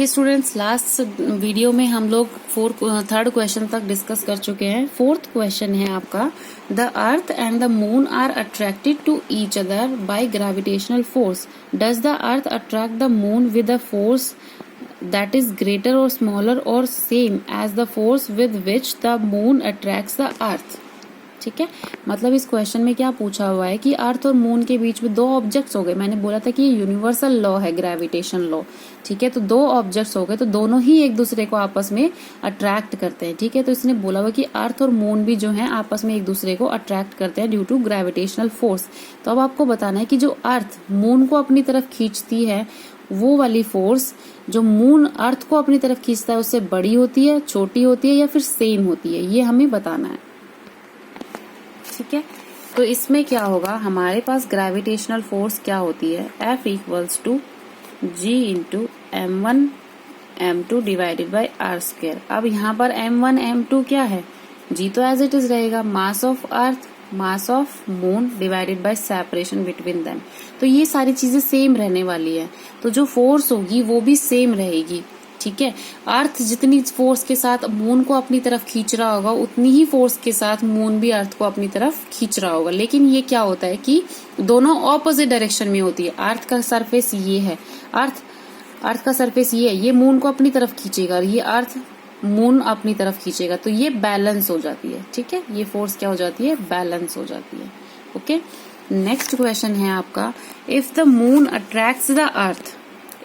Okay students, last video में हम लोग थर्ड क्वेश्चन तक डिस्कस कर चुके हैं। फोर्थ क्वेश्चन है आपका, the earth and the moon are attracted to each other by gravitational force. Does the earth attract the moon with a force that is greater or smaller or same as the force with which the moon attracts the earth। ठीक है, मतलब इस question में क्या पूछा हुआ है कि अर्थ और मून के बीच में दो ऑब्जेक्ट्स हो गए। मैंने बोला था कि ये यूनिवर्सल लॉ है, ग्रेविटेशन लॉ। ठीक है, तो दो ऑब्जेक्ट्स हो गए तो दोनों ही एक दूसरे को आपस में अट्रैक्ट करते हैं। ठीक है, तो इसने बोला हुआ कि अर्थ और मून भी जो है आपस में एक दूसरे को अट्रैक्ट करते हैं ड्यू टू ग्रेविटेशनल फोर्स। तो अब आपको बताना है कि जो अर्थ मून को अपनी तरफ खींचती है, वो वाली फोर्स जो मून अर्थ को अपनी तरफ खींचता है उससे बड़ी होती है, छोटी होती है या फिर सेम होती है, ये हमें बताना है। ठीक है, तो इसमें क्या होगा, हमारे पास ग्रेविटेशनल फोर्स क्या होती है, F equals to G into M1 M2 divided by R²। अब यहाँ पर M1 M2 क्या है, G तो एज इट इज रहेगा, mass of earth mass of moon divided by separation between them. तो ये सारी चीजें सेम रहने वाली है, तो जो फोर्स होगी वो भी सेम रहेगी। ठीक है, अर्थ जितनी फोर्स के साथ मून को अपनी तरफ खींच रहा होगा उतनी ही फोर्स के साथ मून भी अर्थ को अपनी तरफ खींच रहा होगा। लेकिन ये क्या होता है कि दोनों ऑपोजिट डायरेक्शन में होती है। अर्थ का सरफेस ये है, अर्थ का सरफेस ये है, ये मून को अपनी तरफ खींचेगा और ये अर्थ मून अपनी तरफ खींचेगा, तो ये बैलेंस हो जाती है। ठीक है, ये फोर्स क्या हो जाती है, बैलेंस हो जाती है। ओके, नेक्स्ट क्वेश्चन है आपका, if the moon attracts the earth,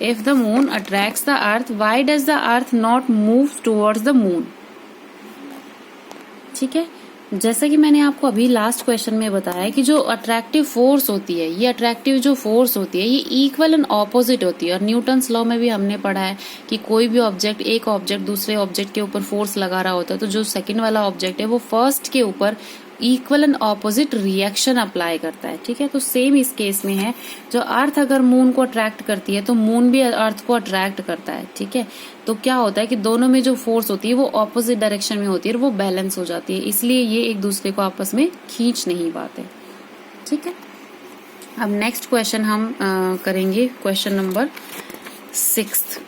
if the moon attracts the earth, why does the earth not move towards the moon. ठीक है, जैसा कि मैंने आपको अभी लास्ट क्वेश्चन में बताया कि जो अट्रैक्टिव फोर्स होती है, ये अट्रैक्टिव जो फोर्स होती है ये इक्वल एंड ऑपोजिट होती है। और न्यूटन्स लॉ में भी हमने पढ़ा है कि कोई भी ऑब्जेक्ट, एक ऑब्जेक्ट दूसरे ऑब्जेक्ट के ऊपर फोर्स लगा रहा होता है तो जो सेकंड वाला ऑब्जेक्ट है वो फर्स्ट के ऊपर equal and opposite reaction apply करता है। ठीक है, तो सेम इस केस में है, जो अर्थ अगर मून को अट्रैक्ट करती है तो मून भी अर्थ को अट्रैक्ट करता है। ठीक है, तो क्या होता है कि दोनों में जो फोर्स होती है वो ऑपोजिट डायरेक्शन में होती है और वो बैलेंस हो जाती है, इसलिए ये एक दूसरे को आपस में खींच नहीं पाते। ठीक है, अब नेक्स्ट क्वेश्चन हम करेंगे, क्वेश्चन नंबर 6।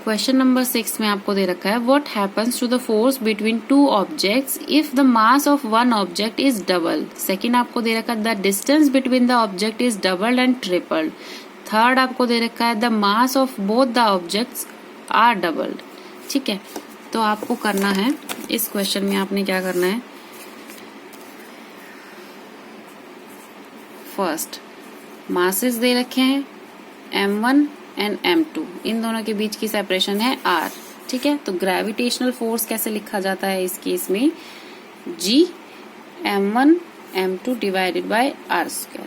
क्वेश्चन नंबर 6 में आपको दे रखा है, what happens to the force between two objects if the mass of one object is double. Second आपको दे रखा है, the distance between the object is doubled and tripled. Third आपको दे रखा है, the mass of both the objects are doubled. ठीक है, तो आपको करना है, इस क्वेश्चन में आपने क्या करना है, फर्स्ट मासेस दे रखे हैं M1 एंड M2, इन दोनों के बीच की सेपरेशन है R। ठीक है, तो ग्रेविटेशनल फोर्स कैसे लिखा जाता है इस केस में, G M1 M2 divided by R²।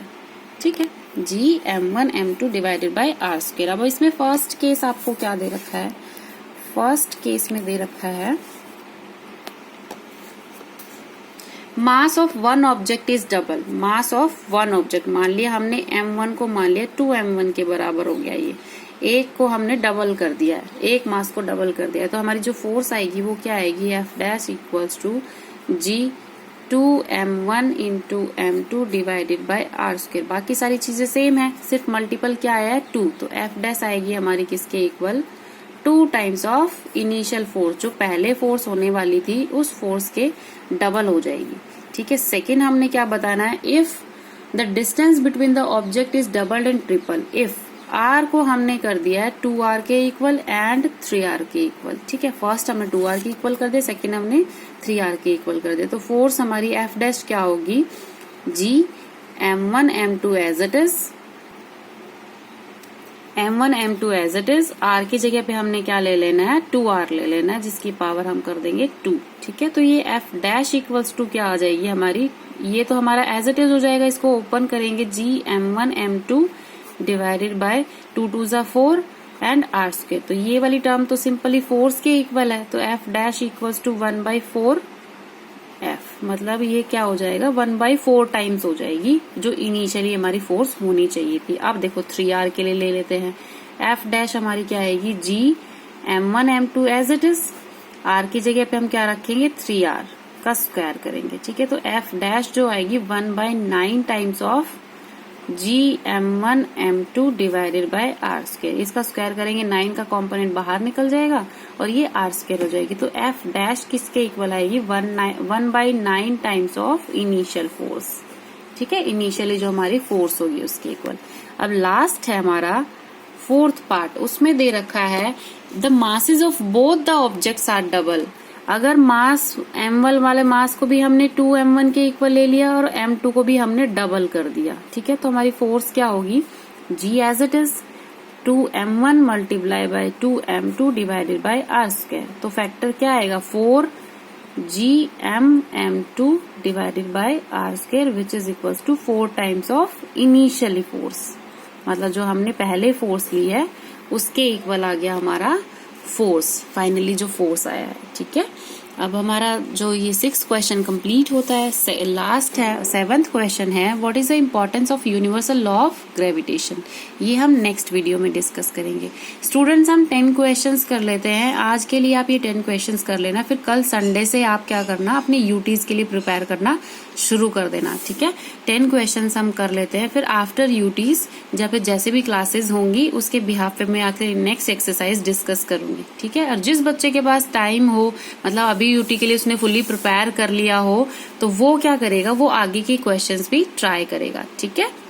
ठीक है, G M1 M2 divided by R²। अब इसमें फर्स्ट केस आपको क्या दे रखा है, फर्स्ट केस में दे रखा है मास of one object is double. Mass of one object, मान लिया हमने M1 को मान लिया 2M1 के बराबर हो गया, ये एक को हमने डबल कर दिया है, एक मास को डबल कर दिया है, तो हमारी जो फोर्स आएगी वो क्या आएगी, F dash equals to G 2M1 into M2 divided by R²। बाकी सारी चीजें सेम है, सिर्फ मल्टीपल क्या आया है 2, तो F डैश आएगी हमारी किसके equal, 2 times of initial force, जो पहले फोर्स होने वाली थी उस फोर्स के डबल हो जाएगी। ठीक है, सेकेंड हमने क्या बताना है, if the distance between the object is doubled and triple. If R को हमने कर दिया है 2R के इक्वल एंड 3R के इक्वल। ठीक है, फर्स्ट हमने 2R के इक्वल कर दिया, सेकेंड हमने 3R के इक्वल कर दिया, तो फोर्स हमारी F डैश क्या होगी, G M1 M2 as it is, M1 M2 as it is, R की जगह पे हमने क्या ले लेना है, 2R ले लेना है, जिसकी पावर हम कर देंगे 2। ठीक है, तो ये F डैश इक्वल्स टू क्या आ जाएगी हमारी, ये तो हमारा एज इट इज हो जाएगा, इसको ओपन करेंगे, G M1 M2 divided bye 2 2 ज़ा 4 एंड R²। तो ये वाली टर्म तो सिंपली फोर्स के इक्वल है, तो F dash equals to 1/4 F, मतलब ये क्या हो जाएगा, 1/4 टाइम्स हो जाएगी जो इनिशियली हमारी फोर्स होनी चाहिए थी। अब देखो 3R के लिए ले लेते हैं, F डैश हमारी क्या आएगी, G M1 M2 as it is, R की जगह पे हम क्या रखेंगे 3R, इसका स्क्वायर करेंगे, ठीक है। तो एफ डैश जो आएगी 1/9 times of GM1M2 divided by R square. इसका स्क्वायर करेंगे, 9 का कंपोनेंट बाहर निकल जाएगा और ये आर स्क्वायर हो जाएगी। तो एफ डैश किसके इक्वल आएगी? 1/9 टाइम्स ऑफ इनिशियल फोर्स, ठीक है। इनिशियली जो हमारी फोर्स होगी उसके इक्वल। अब लास्ट है हमारा फोर्थ पार्ट, उसमें दे रखा है the masses of both the objects are double. अगर मास m1 वाले मास को भी हमने 2m1 के इक्वल ले लिया और m2 को भी हमने डबल कर दिया, ठीक है। तो हमारी फोर्स क्या होगी? G as it is 2m1 multiply by 2m2 divided by R square. तो फैक्टर क्या आएगा? 4GM_m2 divided by R square which is equal to 4 times of initially force. मतलब जो हमने पहले फोर्स ली है उसके इक्वल आ गया हमारा फोर्स, फाइनली जो फोर्स आया है, ठीक है। अब हमारा जो ये 6th क्वेश्चन कंप्लीट होता है। लास्ट है 7th क्वेश्चन है, what is the importance of universal law of gravitation. ये हम नेक्स्ट वीडियो में डिस्कस करेंगे। स्टूडेंट्स हम 10 क्वेश्चंस कर लेते हैं आज के लिए। आप ये 10 क्वेश्चंस कर लेना, फिर कल संडे से आप क्या करना, अपने यूटीज के लिए प्रिपेयर करना शुरू कर देना, ठीक है। 10 क्वेश्चंस हम कर लेते हैं, फिर आफ्टर यूटीज जब जैसे भी क्लासेस होंगी उसके बिहाफ पे मैं आकर नेक्स्ट एक्सरसाइज डिस्कस करूंगी, ठीक है। और जिस बच्चे के पास टाइम हो, मतलब अभी यूटी के लिए उसने फुल्ली प्रिपेयर कर लिया हो, तो वो क्या करेगा, वो आगे के क्वेश्चंस भी ट्राई करेगा, ठीक है।